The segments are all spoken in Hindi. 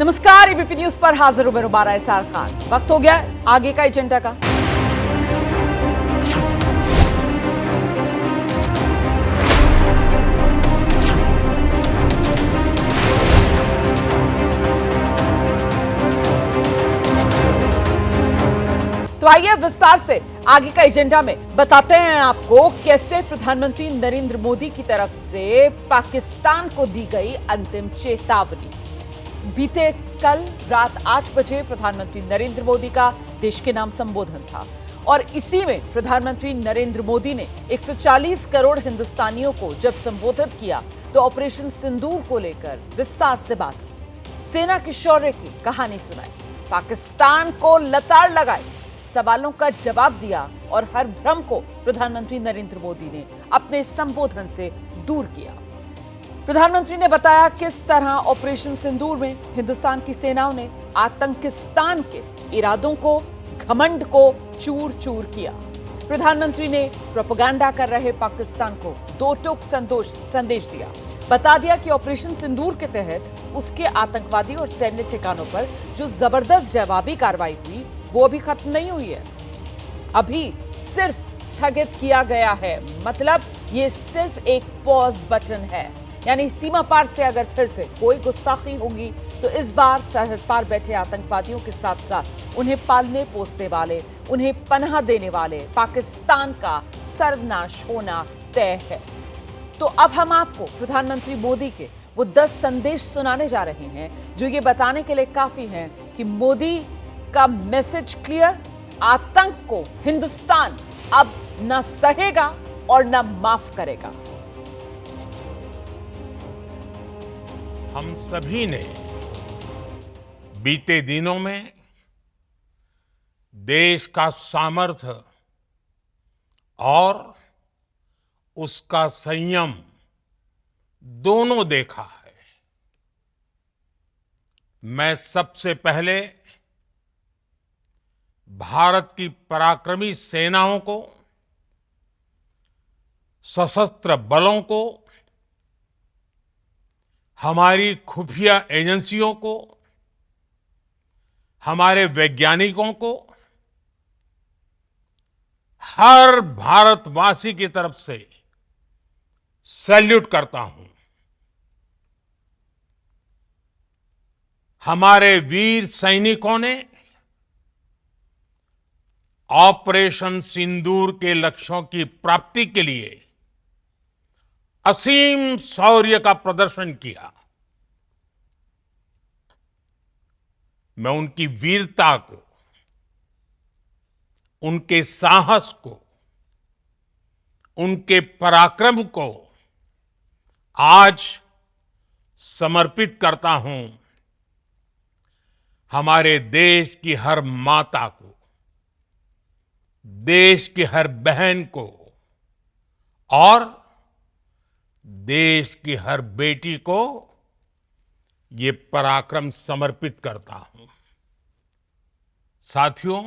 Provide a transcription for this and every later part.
नमस्कार, एबीपी न्यूज पर हाजिर हूं मैं रुबारा एसार खान। वक्त हो गया आगे का एजेंडा का। तो आइए विस्तार से आगे का एजेंडा में बताते हैं आपको कैसे प्रधानमंत्री नरेंद्र मोदी की तरफ से पाकिस्तान को दी गई अंतिम चेतावनी। बीते कल रात 8 बजे प्रधानमंत्री नरेंद्र मोदी का देश के नाम संबोधन था और इसी में प्रधानमंत्री नरेंद्र मोदी ने 140 करोड़ हिंदुस्तानियों को जब संबोधित किया तो ऑपरेशन सिंदूर को लेकर विस्तार से बात की, सेना के शौर्य की कहानी सुनाई, पाकिस्तान को लताड़ लगाई, सवालों का जवाब दिया और हर भ्रम को प्रधानमंत्री नरेंद्र मोदी ने अपने संबोधन से दूर किया। प्रधानमंत्री ने बताया किस तरह ऑपरेशन सिंदूर में हिंदुस्तान की सेनाओं ने आतंकिस्तान के इरादों को, घमंड को चूर चूर किया। प्रधानमंत्री ने प्रोपेगेंडा कर रहे पाकिस्तान को दो टूक संदेश दिया, बता दिया कि ऑपरेशन सिंदूर के तहत उसके आतंकवादी और सैन्य ठिकानों पर जो जबरदस्त जवाबी कार्रवाई हुई वो अभी खत्म नहीं हुई है, अभी सिर्फ स्थगित किया गया है। मतलब ये सिर्फ एक पॉज बटन है, यानी सीमा पार से अगर फिर से कोई गुस्ताखी होगी तो इस बार सरहद पार बैठे आतंकवादियों के साथ साथ उन्हें पालने पोसने वाले, उन्हें पनाह देने वाले पाकिस्तान का सर्वनाश होना तय है। तो अब हम आपको प्रधानमंत्री मोदी के वो 10 संदेश सुनाने जा रहे हैं जो ये बताने के लिए काफी हैं कि मोदी का मैसेज क्लियर, आतंक को हिंदुस्तान अब न सहेगा और न माफ करेगा। हम सभी ने बीते दिनों में देश का सामर्थ्य और उसका संयम दोनों देखा है। मैं सबसे पहले भारत की पराक्रमी सेनाओं को, सशस्त्र बलों को, हमारी खुफिया एजेंसियों को, हमारे वैज्ञानिकों को, हर भारतवासी की तरफ से सैल्यूट करता हूं। हमारे वीर सैनिकों ने ऑपरेशन सिंदूर के लक्ष्यों की प्राप्ति के लिए असीम शौर्य का प्रदर्शन किया। मैं उनकी वीरता को, उनके साहस को, उनके पराक्रम को आज समर्पित करता हूं हमारे देश की हर माता को, देश की हर बहन को और देश की हर बेटी को ये पराक्रम समर्पित करता हूं। साथियों,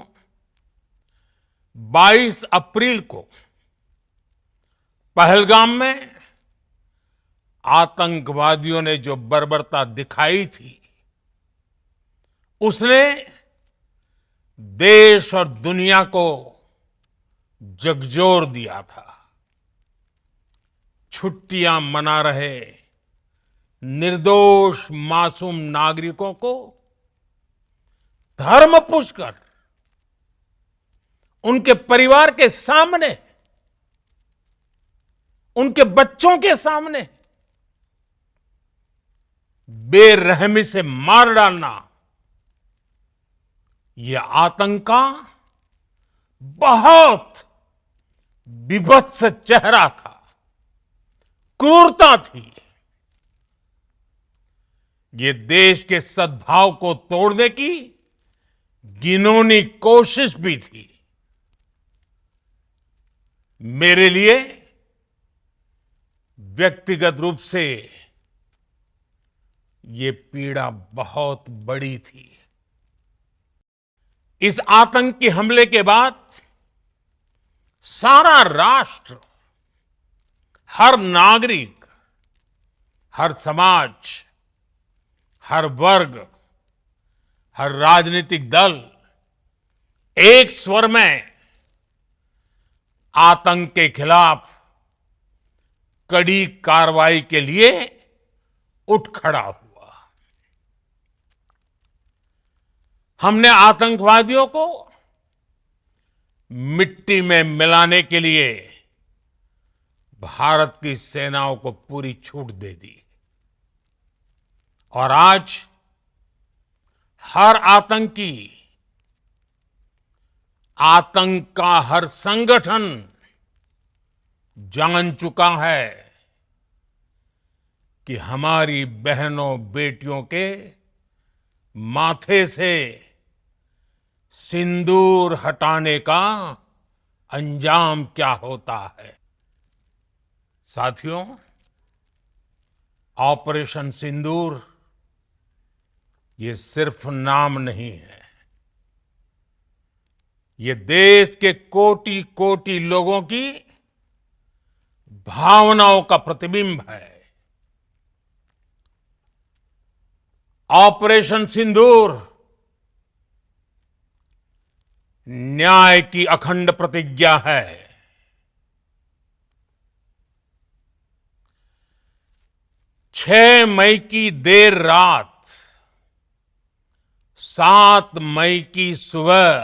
22 अप्रैल को पहलगाम में आतंकवादियों ने जो बर्बरता दिखाई थी, उसने देश और दुनिया को झकझोर दिया था। छुट्टियां मना रहे निर्दोष मासूम नागरिकों को धर्म पूछकर उनके परिवार के सामने, उनके बच्चों के सामने बेरहमी से मार डालना, यह आतंक का बहुत विभत्स चेहरा था, क्रूरता थी। ये देश के सद्भाव को तोड़ने की घिनौनी कोशिश भी थी। मेरे लिए व्यक्तिगत रूप से ये पीड़ा बहुत बड़ी थी। इस आतंकी हमले के बाद सारा राष्ट्र, हर नागरिक, हर समाज, हर वर्ग हर राजनीतिक दल एक स्वर में आतंक के खिलाफ कड़ी कार्रवाई के लिए उठ खड़ा हुआ। हमने आतंकवादियों को मिट्टी में मिलाने के लिए भारत की सेनाओं को पूरी छूट दे दी और आज हर आतंकी, आतंक का हर संगठन जान चुका है कि हमारी बहनों बेटियों के माथे से सिंदूर हटाने का अंजाम क्या होता है। साथियों, ऑपरेशन सिंदूर ये सिर्फ नाम नहीं है, ये देश के कोटि कोटि लोगों की भावनाओं का प्रतिबिंब है। ऑपरेशन सिंदूर न्याय की अखंड प्रतिज्ञा है। 6 मई की देर रात, 7 मई की सुबह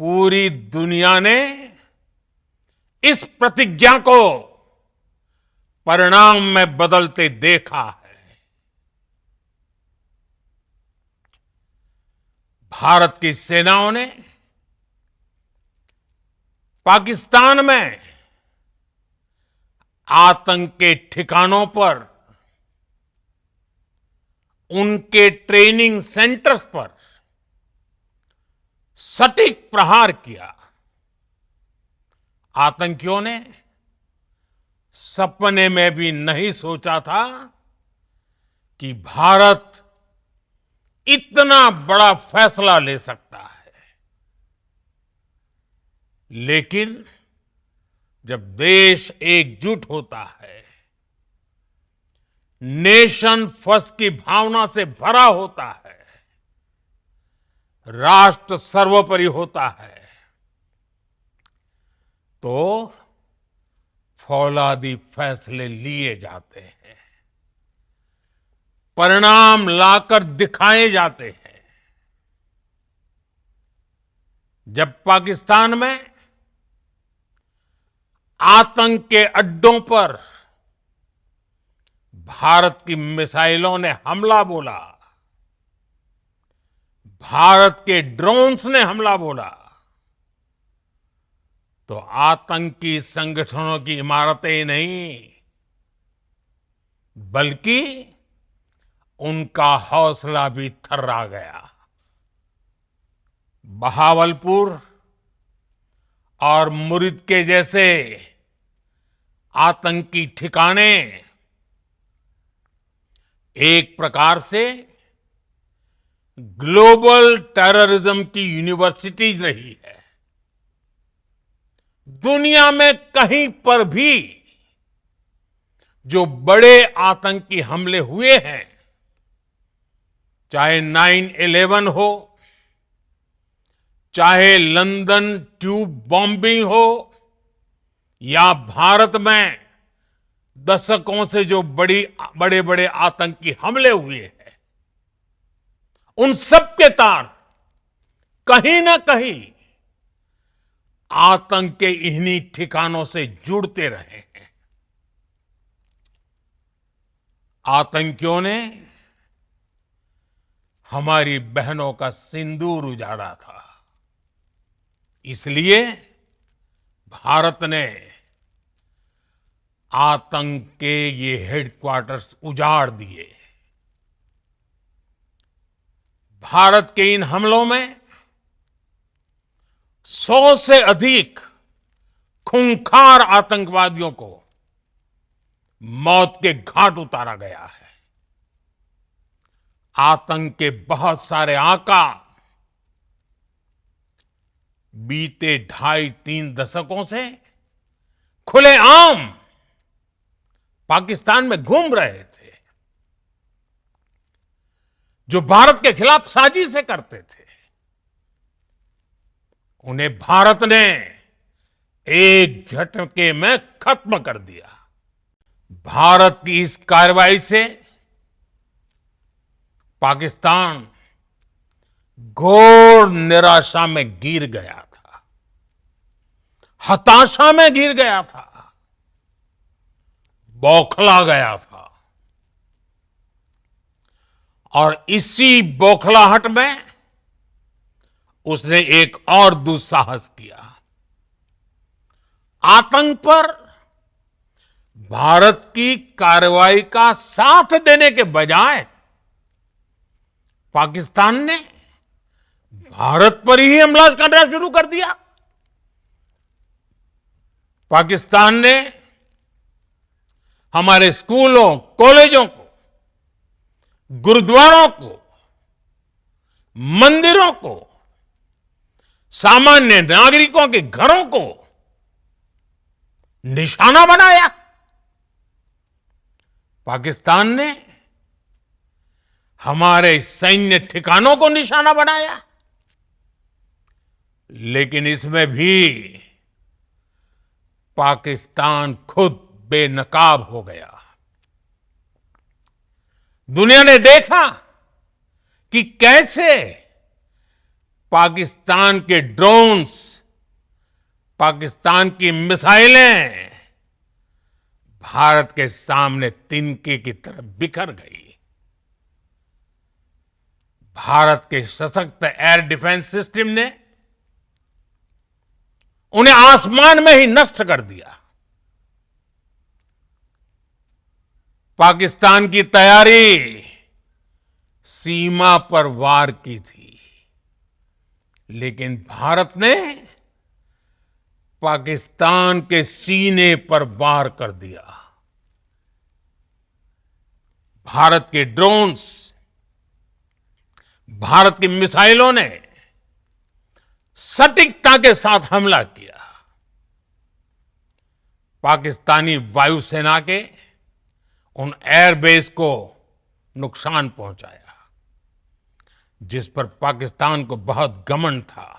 पूरी दुनिया ने इस प्रतिज्ञा को परिणाम में बदलते देखा है। भारत की सेनाओं ने पाकिस्तान में आतंक के ठिकानों पर, उनके ट्रेनिंग सेंटर्स पर सटीक प्रहार किया। आतंकियों ने सपने में भी नहीं सोचा था कि भारत इतना बड़ा फैसला ले सकता है। लेकिन जब देश एकजुट होता है, नेशन फर्स्ट की भावना से भरा होता है, राष्ट्र सर्वोपरि होता है, तो फौलादी फैसले लिए जाते हैं, परिणाम लाकर दिखाए जाते हैं। जब पाकिस्तान में आतंक के अड्डों पर भारत की मिसाइलों ने हमला बोला, भारत के ड्रोन्स ने हमला बोला, तो आतंकी संगठनों की इमारतें नहीं, बल्कि उनका हौसला भी थर्रा गया। बहावलपुर और मुरिद के जैसे आतंकी ठिकाने एक प्रकार से ग्लोबल टेररिज्म की यूनिवर्सिटीज रही है। दुनिया में कहीं पर भी जो बड़े आतंकी हमले हुए हैं, चाहे 9/11 हो, चाहे लंदन ट्यूब बॉम्बिंग हो, या भारत में दशकों से जो बड़े बड़े आतंकी हमले हुए हैं, उन सब के तार कहीं ना कहीं आतंक के इन्हीं ठिकानों से जुड़ते रहे हैं। आतंकियों ने हमारी बहनों का सिंदूर उजाड़ा था, इसलिए भारत ने आतंक के ये हेडक्वार्टर्स उजाड़ दिए। भारत के इन हमलों में 100 से अधिक खूंखार आतंकवादियों को मौत के घाट उतारा गया है। आतंक के बहुत सारे आका बीते 2.5-3 दशकों से खुलेआम पाकिस्तान में घूम रहे थे। जो भारत के खिलाफ साजिशें करते थे, उन्हें भारत ने एक झटके में खत्म कर दिया। भारत की इस कार्रवाई से पाकिस्तान घोर निराशा में गिर गया था, हताशा में गिर गया था, बौखला गया था। और इसी बौखलाहट में उसने एक और दुस्साहस किया। आतंक पर भारत की कार्रवाई का साथ देने के बजाय पाकिस्तान ने भारत पर ही हमला करना शुरू कर दिया। पाकिस्तान ने हमारे स्कूलों, कॉलेजों को, गुरुद्वारों को, मंदिरों को, सामान्य नागरिकों के घरों को निशाना बनाया। पाकिस्तान ने हमारे सैन्य ठिकानों को निशाना बनाया। लेकिन इसमें भी पाकिस्तान खुद बेनकाब हो गया। दुनिया ने देखा कि कैसे पाकिस्तान के ड्रोन्स, पाकिस्तान की मिसाइलें भारत के सामने तिनके की तरह बिखर गई। भारत के सशक्त एयर डिफेंस सिस्टम ने उन्हें आसमान में ही नष्ट कर दिया। पाकिस्तान की तैयारी सीमा पर वार की थी, लेकिन भारत ने पाकिस्तान के सीने पर वार कर दिया। भारत के ड्रोन्स, भारत की मिसाइलों ने सटीकता के साथ हमला किया। पाकिस्तानी वायुसेना के उन एयरबेस को नुकसान पहुंचाया, जिस पर पाकिस्तान को बहुत घमंड था।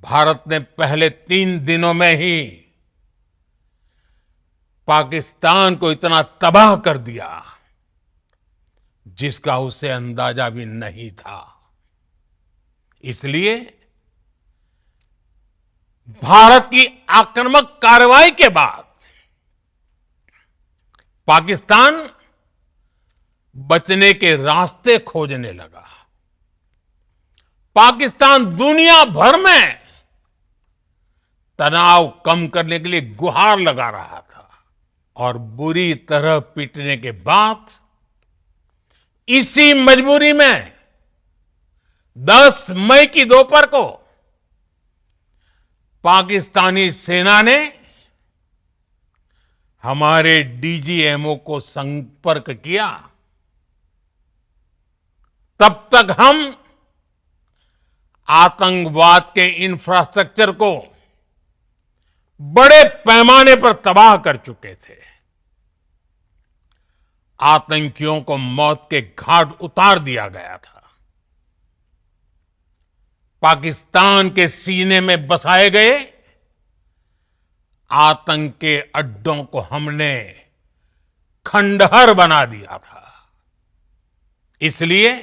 भारत ने पहले 3 दिनों में ही पाकिस्तान को इतना तबाह कर दिया जिसका उसे अंदाजा भी नहीं था। इसलिए भारत की आक्रामक कार्रवाई के बाद पाकिस्तान बचने के रास्ते खोजने लगा। पाकिस्तान दुनिया भर में तनाव कम करने के लिए गुहार लगा रहा था और बुरी तरह पीटने के बाद इसी मजबूरी में 10 मई की दोपहर को पाकिस्तानी सेना ने हमारे डीजीएमओ को संपर्क किया। तब तक हम आतंकवाद के इंफ्रास्ट्रक्चर को बड़े पैमाने पर तबाह कर चुके थे। आतंकियों को मौत के घाट उतार दिया गया था। पाकिस्तान के सीने में बसाए गए आतंक के अड्डों को हमने खंडहर बना दिया था। इसलिए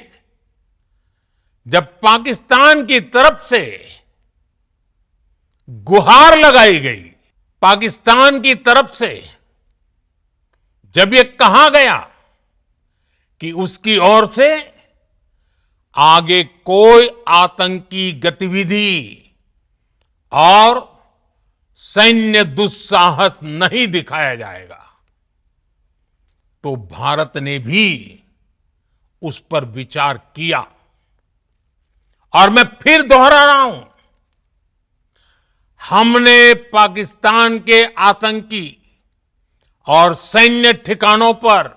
जब पाकिस्तान की तरफ से गुहार लगाई गई, पाकिस्तान की तरफ से जब ये कहा गया कि उसकी ओर से आगे कोई आतंकी गतिविधि और सैन्य दुस्साहस नहीं दिखाया जाएगा, तो भारत ने भी उस पर विचार किया। और मैं फिर दोहरा रहा हूं, हमने पाकिस्तान के आतंकी और सैन्य ठिकानों पर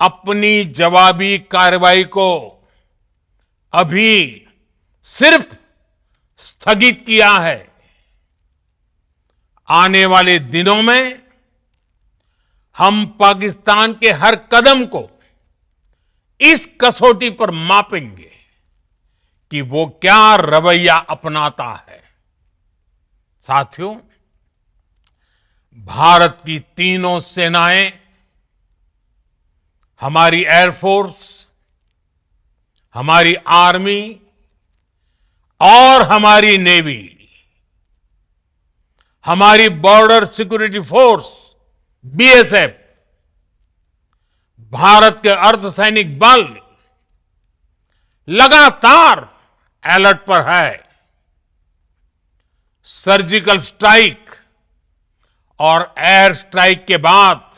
अपनी जवाबी कार्रवाई को अभी सिर्फ स्थगित किया है। आने वाले दिनों में हम पाकिस्तान के हर कदम को इस कसौटी पर मापेंगे कि वो क्या रवैया अपनाता है। साथियों, भारत की तीनों सेनाएं, हमारी एयरफोर्स, हमारी आर्मी और हमारी नेवी, हमारी border security force BSF, Bharat के अर्धसैनिक बल लगातार अलर्ट पर है। सर्जिकल स्ट्राइक और एयर स्ट्राइक के बाद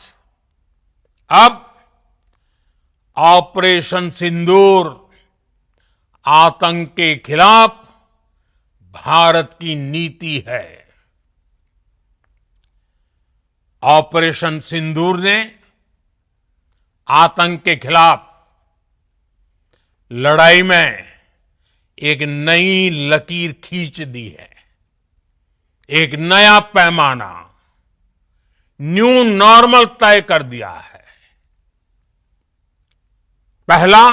अब ऑपरेशन सिंदूर आतंक के खिलाफ भारत की नीति है। ऑपरेशन सिंदूर ने आतंक के खिलाफ लड़ाई में एक नई लकीर खींच दी है, एक नया पैमाना, न्यू नॉर्मल तय कर दिया है। पहला,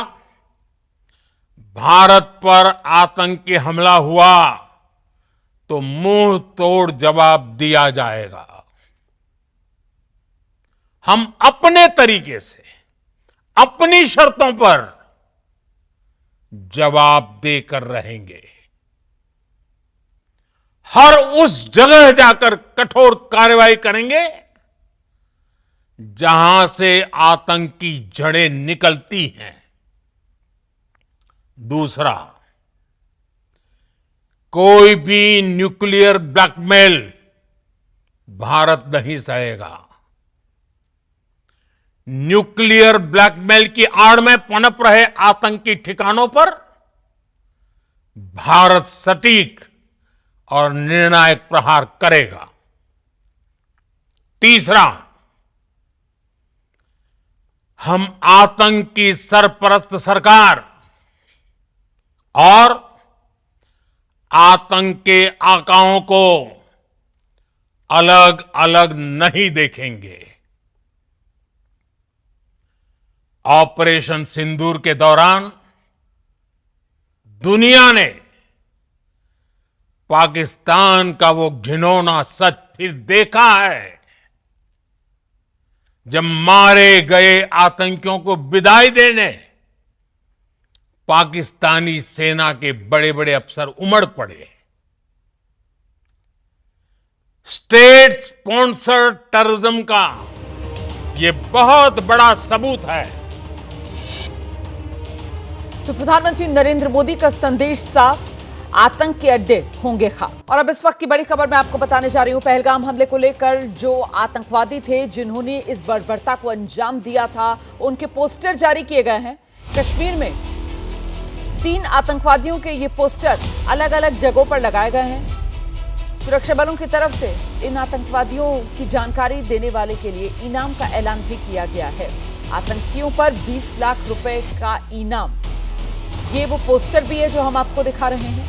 भारत पर आतंकी हमला हुआ तो मुंह तोड़ जवाब दिया जाएगा। हम अपने तरीके से, अपनी शर्तों पर जवाब देकर रहेंगे। हर उस जगह जाकर कठोर कार्रवाई करेंगे जहां से आतंक की जड़ें निकलती हैं। दूसरा, कोई भी न्यूक्लियर ब्लैकमेल भारत नहीं सहेगा। न्यूक्लियर ब्लैकमेल की आड़ में पनप रहे आतंकी ठिकानों पर भारत सटीक और निर्णायक प्रहार करेगा। तीसरा, हम आतंक की सरपरस्त सरकार और आतंक के आकाओं को अलग अलग नहीं देखेंगे। ऑपरेशन सिंदूर के दौरान दुनिया ने पाकिस्तान का वो घिनौना सच फिर देखा है, जब मारे गए आतंकियों को विदाई देने पाकिस्तानी सेना के बड़े बड़े अफसर उमड़ पड़े। स्टेट स्पॉन्सर्ड टेररिज्म का ये बहुत बड़ा सबूत है। तो प्रधानमंत्री नरेंद्र मोदी का संदेश साफ, आतंक के अड्डे होंगे खाक। और अब इस वक्त की बड़ी खबर मैं आपको बताने जा रही हूं। पहलगाम हमले को लेकर जो आतंकवादी थे जिन्होंने इस बर्बरता को अंजाम दिया था, उनके पोस्टर जारी किए गए हैं। कश्मीर में 3 आतंकवादियों के ये पोस्टर अलग अलग जगहों पर लगाए गए हैं। सुरक्षा बलों की तरफ से इन आतंकवादियों की जानकारी देने वाले के लिए इनाम का ऐलान भी किया गया है। आतंकियों पर 20 लाख रुपए का इनाम। ये वो पोस्टर भी है जो हम आपको दिखा रहे हैं।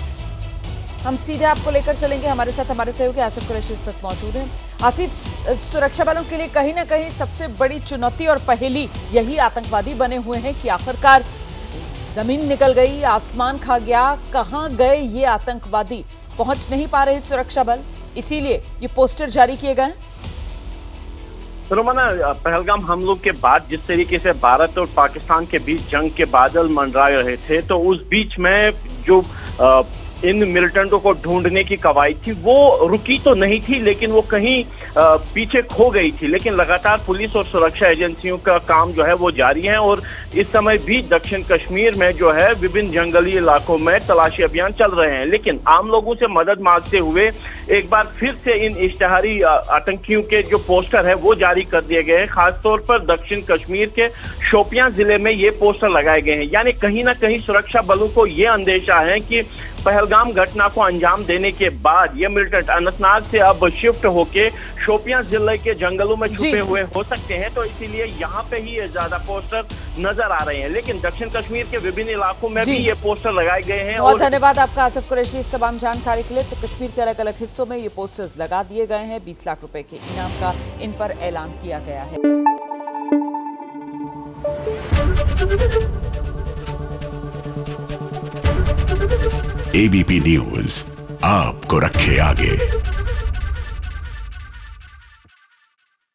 हम सीधे आपको लेकर चलेंगे। हमारे साथ हमारे सहयोगी आसिफ कुरैशी इस वक्त मौजूद हैं। आसिफ, सुरक्षा बलों के लिए कहीं ना कहीं सबसे बड़ी चुनौती और पहेली यही आतंकवादी बने हुए हैं कि आखिरकार जमीन निकल गई, आसमान खा गया, कहां गए ये आतंकवादी, पहुंच नहीं पा रहे सुरक्षा बल, इसीलिए ये पोस्टर जारी किए गए। रोमाना, पहलगाम हमलों के बाद जिस तरीके से भारत और पाकिस्तान के बीच जंग के बादल मंडरा रहे थे, तो उस बीच में जो इन मिलिटेंटों को ढूंढने की कवायद थी वो रुकी तो नहीं थी, लेकिन वो कहीं पीछे खो गई थी। लेकिन लगातार पुलिस और सुरक्षा एजेंसियों का काम जो है वो जारी है और इस समय भी दक्षिण कश्मीर में जो है विभिन्न जंगली इलाकों में तलाशी अभियान चल रहे हैं। लेकिन आम लोगों से मदद मांगते हुए एक बार फिर से इन इश्तिहारी आतंकियों के जो पोस्टर है वो जारी कर दिए गए हैं। खासतौर पर दक्षिण कश्मीर के शोपियां जिले में ये पोस्टर लगाए गए हैं। यानी कहीं ना कहीं सुरक्षा बलों को ये अंदेशा है कि पहलगाम घटना को अंजाम देने के बाद ये मिलिटेंट अनंतनाग से अब शिफ्ट होके शोपियां जिले के जंगलों में छुपे हुए हो सकते हैं, तो इसीलिए यहाँ पे ही ये ज्यादा पोस्टर नजर आ रहे हैं। लेकिन दक्षिण कश्मीर के विभिन्न इलाकों में भी ये पोस्टर लगाए गए हैं। बहुत धन्यवाद आपका आसिफ कुरैशी इस तमाम जानकारी के लिए। तो कश्मीर के अलग अलग हिस्सों में ये पोस्टर्स लगा दिए गए हैं। 20 लाख रुपए के इनाम का इन पर ऐलान किया गया है। एबीपी न्यूज आपको रखे आगे।